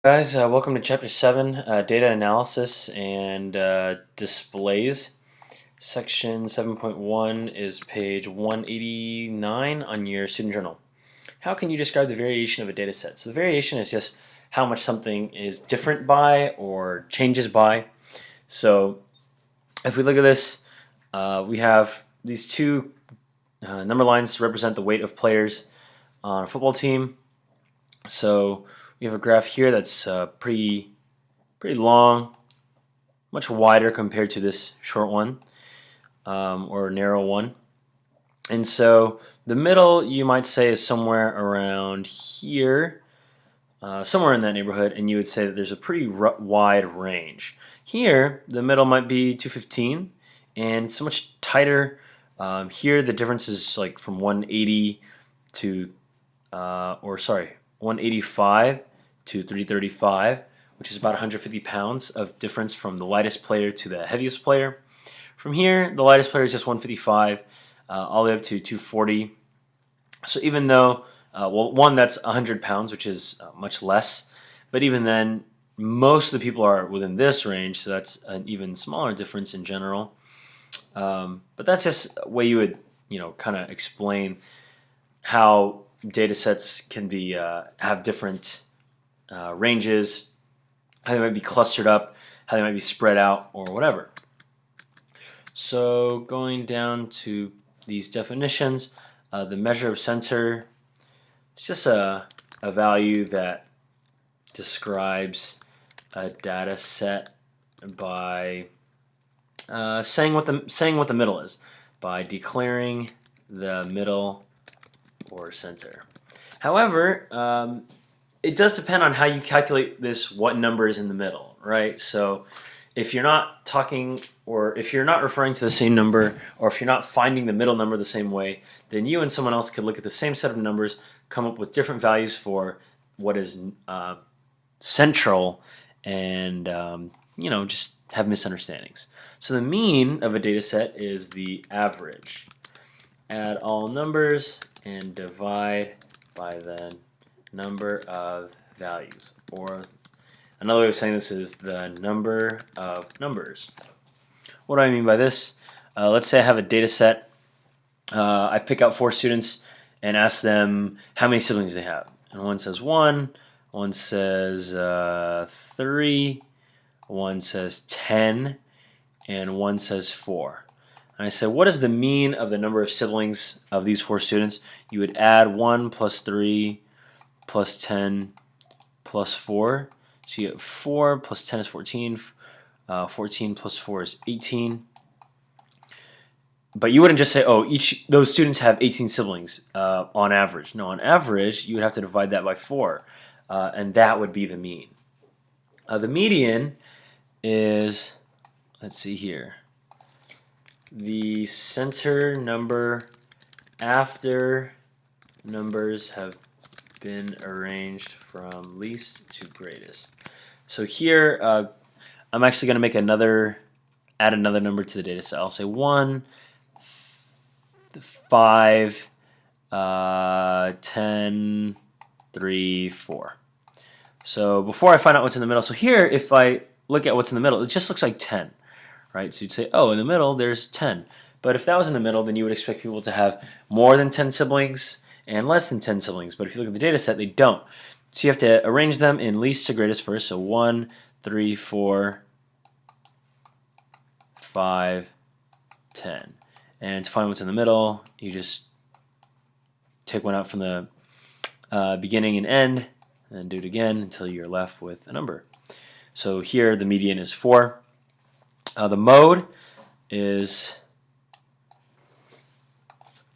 Guys, welcome to Chapter 7, Data Analysis and Displays. Section 7.1 is page 189 on your student journal. How can you describe the variation of a data set? So the variation is just how much something is different by or changes by. So if we look at this, we have these two number lines to represent the weight of players on a football team. So we have a graph here that's pretty long, much wider compared to this short one or narrow one. And so the middle, you might say, is somewhere around here, somewhere in that neighborhood, and you would say that there's a pretty wide range. Here, the middle might be 215, and it's much tighter. Here, the difference is like from 180 to, 185 to 335, which is about 150 pounds of difference from the lightest player to the heaviest player. From here, the lightest player is just 155, all the way up to 240. So even though, one, that's 100 pounds, which is much less, but even then, most of the people are within this range, so that's an even smaller difference in general. But that's just a way you would, kind of explain how data sets can be have different ranges, how they might be clustered up, how they might be spread out, or whatever. So going down to these definitions, the measure of center, it's just a value that describes a data set by saying what the middle is, by declaring the middle or center. However, it does depend on how you calculate this, what number is in the middle, right? So if you're not talking, or if you're not referring to the same number, or if you're not finding the middle number the same way, then you and someone else could look at the same set of numbers, come up with different values for what is central, and just have misunderstandings. So the mean of a data set is the average. Add all numbers and divide by the number of values, or another way of saying this is the number of numbers. What do I mean by this? Let's say I have a data set. I pick out 4 students and ask them how many siblings they have. And one says 1, one says 3, one says 10, and one says 4. And I said, what is the mean of the number of siblings of these 4 students? You would add 1 plus 3 plus 10 plus 4. So you get 4 plus 10 is 14. 14 plus 4 is 18. But you wouldn't just say, oh, those students have 18 siblings on average. No, on average, you would have to divide that by 4. And that would be the mean. The median is, let's see here, the center number after numbers have been arranged from least to greatest. So here, I'm actually going to add another number to the data set. I'll say 1, 5, 10, 3, 4. So before I find out what's in the middle, so here, if I look at what's in the middle, it just looks like 10. Right? So you'd say, oh, in the middle, there's 10. But if that was in the middle, then you would expect people to have more than 10 siblings and less than 10 siblings. But if you look at the data set, they don't. So you have to arrange them in least to greatest first. So 1, 3, 4, 5, 10. And to find what's in the middle, you just take one out from the beginning and end, and then do it again until you're left with a number. So here, the median is 4. The mode is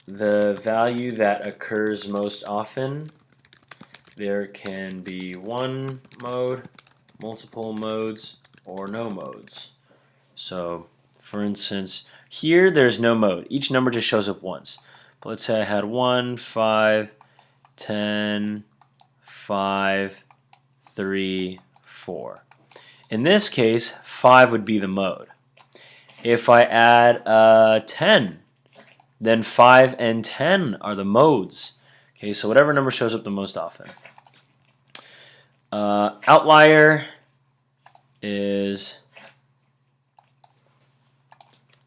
the value that occurs most often. There can be one mode, multiple modes, or no modes. So, for instance, here there's no mode. Each number just shows up once. But let's say I had 1, 5, 10, 5, 3, 4. In this case, 5 would be the mode. If I add 10, then 5 and 10 are the modes. Okay, so whatever number shows up the most often. Outlier is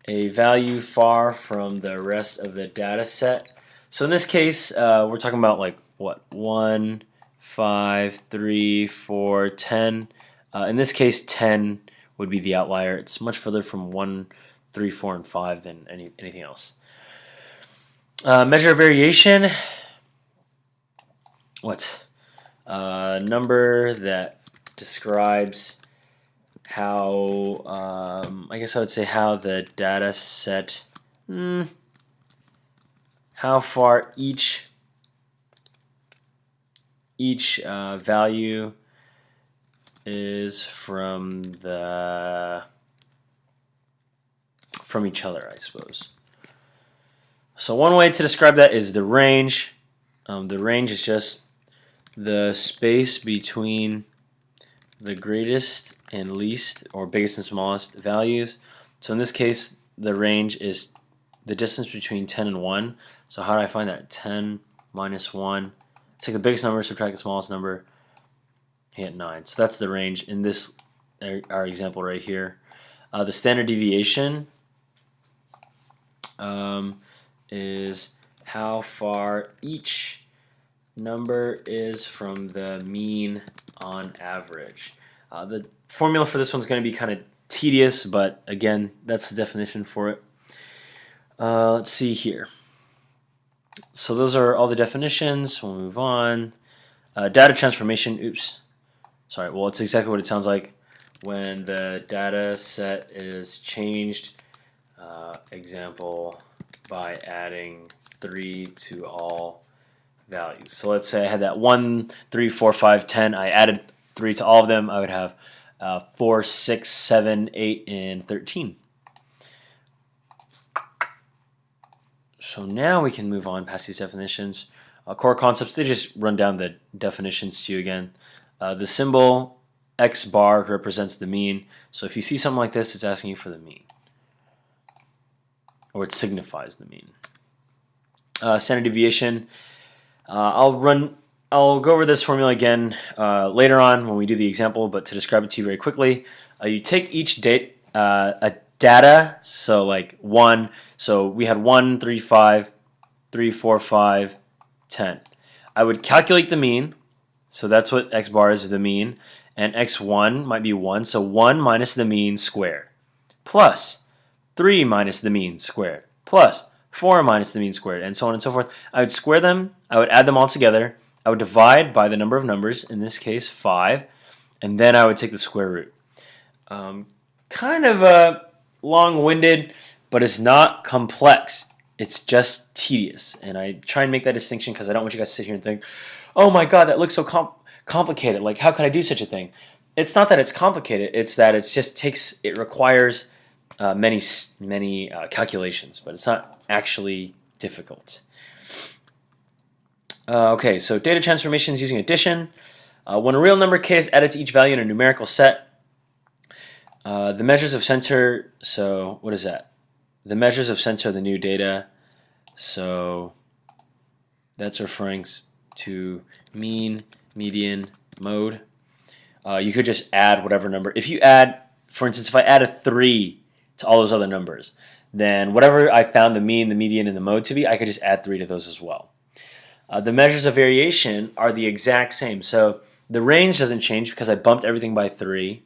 a value far from the rest of the data set. So in this case, we're talking about like what, 1, 5, 3, 4, 10. In this case, 10 would be the outlier. It's much further from 1, 3, 4, and 5 than anything else. Measure of variation. What? Number that describes how, I guess I would say how the data set, how far each value is from each other, I suppose. So one way to describe that is the range. The range is just the space between the greatest and least, or biggest and smallest values. So in this case, the range is the distance between 10 and 1. So how do I find that? 10 minus 1. Take the biggest number, subtract the smallest number, hit 9. So that's the range in this, our example right here. The standard deviation is how far each number is from the mean on average. The formula for this one's going to be kind of tedious, but again, that's the definition for it. Let's see here. So those are all the definitions. We'll move on. Data transformation. Oops. Sorry. Well, it's exactly what it sounds like when the data set is changed. Example, by adding 3 to all values. So let's say I had that 1, 3, 4, 5, 10. I added 3 to all of them. I would have 4, 6, 7, 8, and 13. So now we can move on past these definitions. Core concepts, they just run down the definitions to you again. The symbol X bar represents the mean. So if you see something like this, it's asking you for the mean, or it signifies the mean. Standard deviation. I'll go over this formula again later on when we do the example, but to describe it to you very quickly, you take each data, so like 1, so we had 1, 3, 5, 3, 4, 5, 10. I would calculate the mean, so that's what X bar is, the mean, and X1 might be 1, so 1 minus the mean squared, plus 3 minus the mean squared, plus 4 minus the mean squared, and so on and so forth. I would square them, I would add them all together, I would divide by the number of numbers, in this case 5, and then I would take the square root. Kind of long-winded, but it's not complex. It's just tedious, and I try and make that distinction because I don't want you guys to sit here and think, oh my god, that looks so complicated, like how could I do such a thing? It's not that it's complicated, it's that it requires many calculations, but it's not actually difficult. Okay, so data transformations using addition. When a real number k is added to each value in a numerical set, the measures of center, so what is that? The measures of center of the new data, so that's referring to mean, median, mode. You could just add whatever number. If you add, for instance, if I add a 3 to all those other numbers, then whatever I found the mean, the median, and the mode to be, I could just add 3 to those as well. The measures of variation are the exact same. So the range doesn't change because I bumped everything by 3.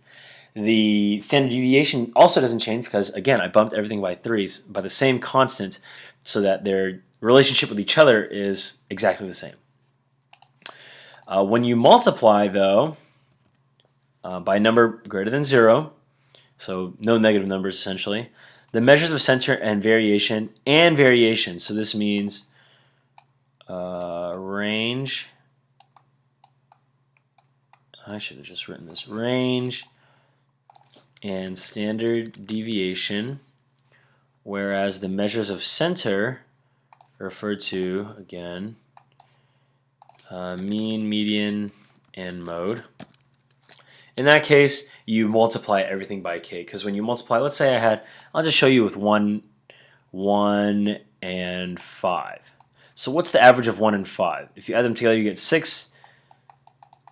The standard deviation also doesn't change because, again, I bumped everything by 3s by the same constant so that their relationship with each other is exactly the same. When you multiply, though, by a number greater than 0, so no negative numbers essentially, the measures of center and variation, so this means range, I should have just written this, range and standard deviation, whereas the measures of center refer to, again, mean, median, and mode. In that case, you multiply everything by k, because when you multiply, let's say I'll just show you with 1, 1, and 5. So what's the average of 1 and 5? If you add them together, you get 6,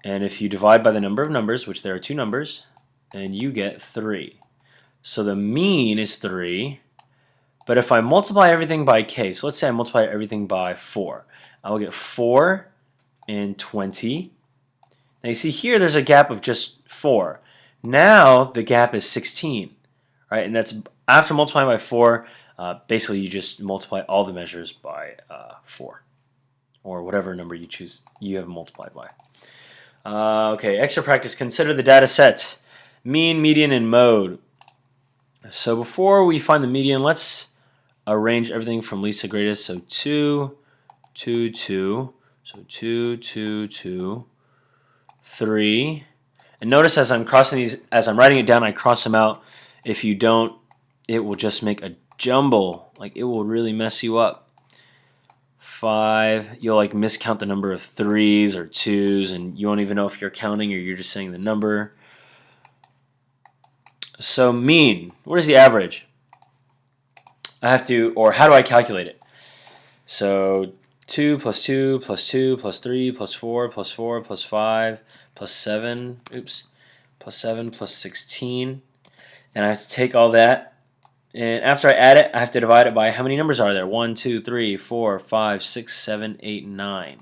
And if you divide by the number of numbers, which there are 2 numbers, and you get 3. So the mean is 3. But if I multiply everything by k, so let's say I multiply everything by 4, I will get 4 and 20. Now you see here there's a gap of just 4. Now the gap is 16, right? And that's after multiplying by 4. Basically, you just multiply all the measures by 4, or whatever number you choose you have multiplied by. Okay, extra practice. Consider the data set: mean, median, and mode. So before we find the median, let's arrange everything from least to greatest. So 2, 2, 2. So 2, 2, 2, 3. And notice as I'm crossing these, as I'm writing it down, I cross them out. If you don't, it will just make a jumble. Like, it will really mess you up. 5. You'll like miscount the number of 3s or 2s, and you won't even know if you're counting or you're just saying the number. So mean. What is the average? I have to, or how do I calculate it? So 2 plus 2 plus 2 plus 3 plus 4 plus 4 plus 5 plus 7, plus 7 plus 16. And I have to take all that. And after I add it, I have to divide it by how many numbers are there? 1, 2, 3, 4, 5, 6, 7, 8, 9.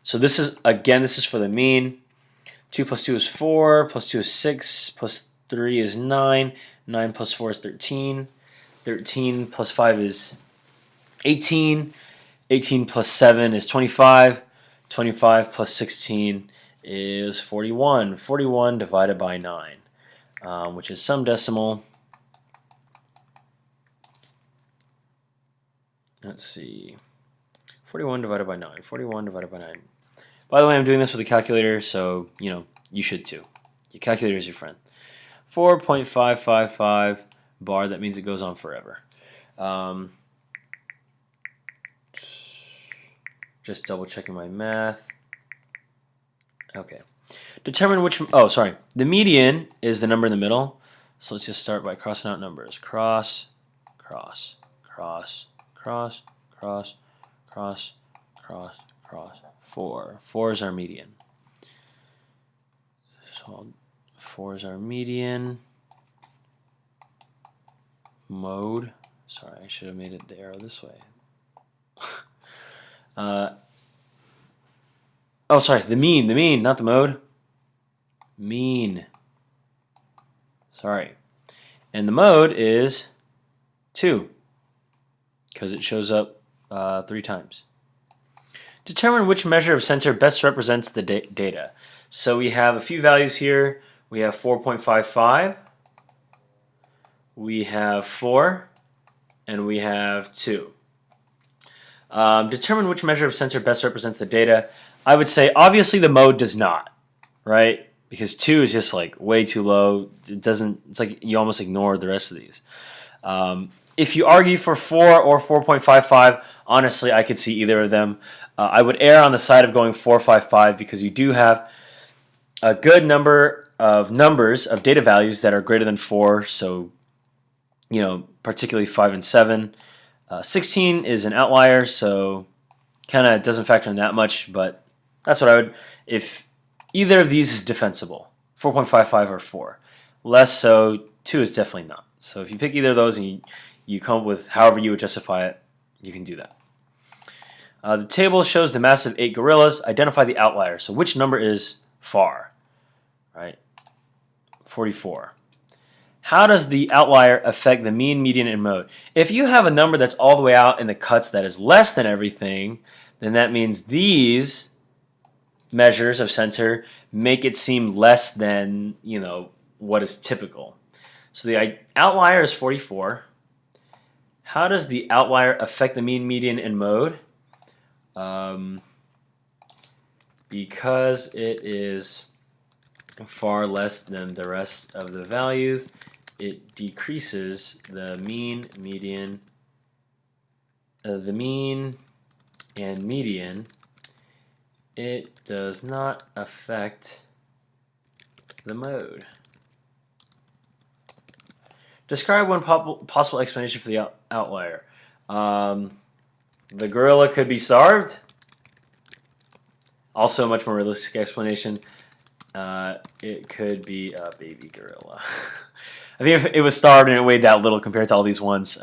So this is, again, this is for the mean. 2 plus 2 is 4, plus 2 is 6, plus 3 is 9. 9 plus 4 is 13. 13 plus 5 is 18. 18 plus 7 is 25. 25 plus 16 is 41. 41 divided by 9, which is some decimal. Let's see. 41 divided by 9. 41 divided by 9. By the way, I'm doing this with a calculator, so you should too. Your calculator is your friend. 4.555 bar. That means it goes on forever. Just double checking my math. Okay. Determine which. Oh, sorry. The median is the number in the middle. So let's just start by crossing out numbers. Cross, cross, cross, cross, cross, cross, cross, cross. 4. 4 is our median. So 4 is our median. Mode. Sorry, I should have made it the arrow this way. Oh, sorry, the mean, not the mode. Mean. Sorry. And the mode is 2, because it shows up 3 times. Determine which measure of center best represents the data. So we have a few values here. We have 4.55. We have 4. And we have 2. Determine which measure of center best represents the data. I would say obviously the mode does not, right? Because 2 is just like way too low. It doesn't. It's like you almost ignore the rest of these. If you argue for 4 or 4.55, honestly, I could see either of them. I would err on the side of going 4.55 because you do have a good number of numbers of data values that are greater than 4. So, particularly 5 and 7. 16 is an outlier, so kind of doesn't factor in that much, but that's what I would, if either of these is defensible, 4.55 or 4. Less so, 2 is definitely not. So if you pick either of those and you come up with however you would justify it, you can do that. The table shows the mass of 8 gorillas. Identify the outlier. So which number is far? Right? 44. How does the outlier affect the mean, median, and mode? If you have a number that's all the way out in the cuts that is less than everything, then that means these measures of center make it seem less than, what is typical. So the outlier is 44. How does the outlier affect the mean, median, and mode? Because it is far less than the rest of the values, it decreases the mean, median, the mean and median. It does not affect the mode. Describe one possible explanation for the outlier. The gorilla could be starved. Also, a much more realistic explanation. It could be a baby gorilla. I think if it was starved and it weighed that little compared to all these ones,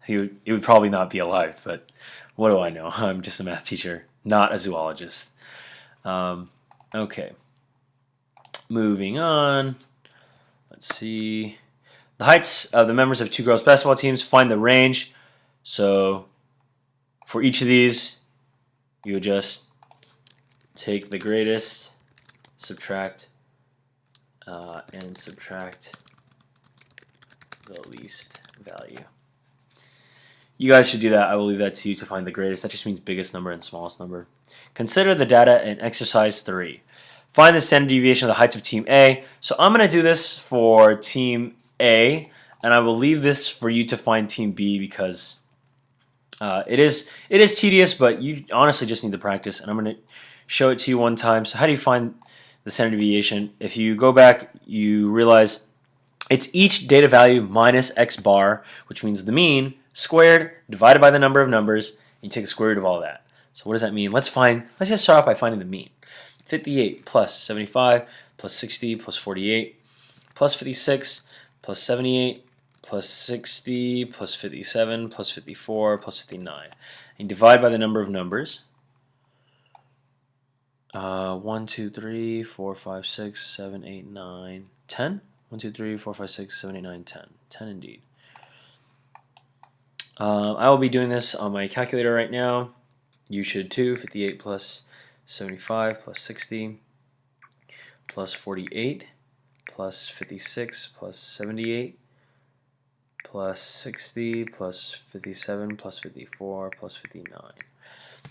it would probably not be alive. But what do I know? I'm just a math teacher, not a zoologist. Okay. Moving on. Let's see. The heights of the members of two girls' basketball teams. Find the range. So for each of these, you would just take the greatest, subtract, and subtract the least value. You guys should do that. I will leave that to you to find the greatest. That just means biggest number and smallest number. Consider the data in exercise 3. Find the standard deviation of the heights of team A. So I'm going to do this for team A, and I will leave this for you to find team B because it is tedious, but you honestly just need to practice. And I'm going to show it to you one time. So how do you find the standard deviation? If you go back, you realize it's each data value minus x bar, which means the mean, squared, divided by the number of numbers, and you take the square root of all of that. So what does that mean? Let's just start off by finding the mean. 58 plus 75 plus 60 plus 48 plus 56 plus 78 plus 60 plus 57 plus 54 plus 59. And divide by the number of numbers. 1, 2, 3, 4, 5, 6, 7, 8, 9, 10. 1, 2, 3, 4, 5, 6, 7, 8, 9, 10. 10 indeed. I will be doing this on my calculator right now. You should too. 58 plus 75 plus 60 plus 48 plus 56 plus 78 plus 60 plus 57 plus 54 plus 59.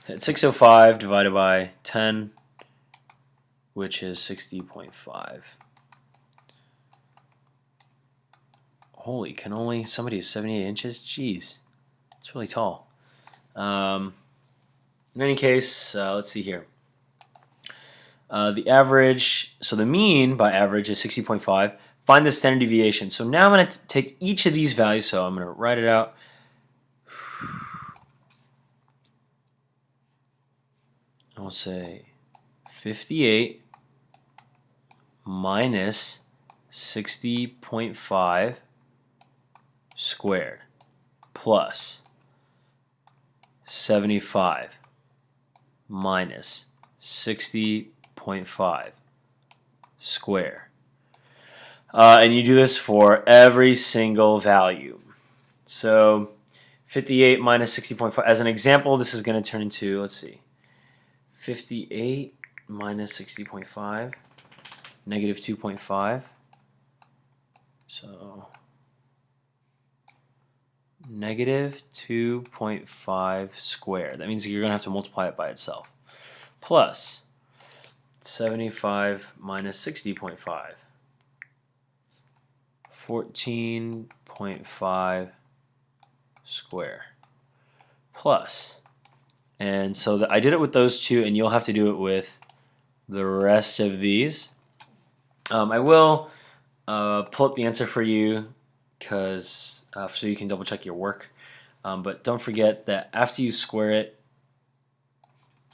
So it's 605 divided by 10, which is 60.5. Holy, can only somebody is 78 inches? Jeez, it's really tall. In any case, let's see here. The average, so the mean by average is 60.5. Find the standard deviation. So now I'm going to take each of these values, so I'm going to write it out. I'll say 58 minus 60.5 squared plus 75 minus 60.5 square. And you do this for every single value. So 58 minus 60.5. As an example, this is going to turn into, let's see, 58 minus 60.5, negative 2.5. So negative 2.5 squared. That means you're going to have to multiply it by itself. Plus 75 minus 60.5. 14.5 square. Plus. And so I did it with those two, and you'll have to do it with the rest of these. I will pull up the answer for you because so you can double check your work. But don't forget that after you square it,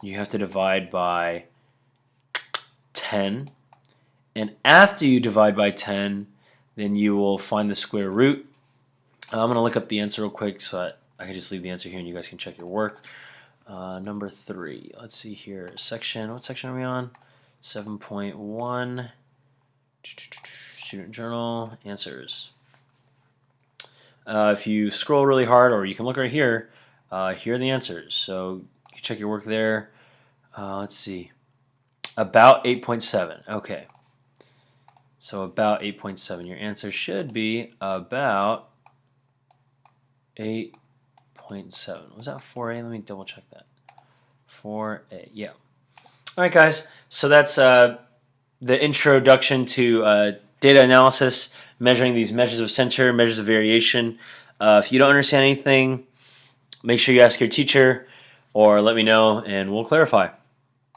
you have to divide by 10. And after you divide by 10, then you will find the square root. I'm going to look up the answer real quick so that I can just leave the answer here and you guys can check your work. Number 3. Let's see here. Section. What section are we on? 7.1. Student Journal. Answers. If you scroll really hard, or you can look right here, here are the answers. So you can check your work there. Let's see. About 8.7. Okay. So about 8.7. Your answer should be about 8.7. Was that 4A? Let me double check that. 4A. Yeah. All right, guys. So that's the introduction to data analysis, measuring these measures of center, measures of variation. If you don't understand anything, make sure you ask your teacher or let me know and we'll clarify.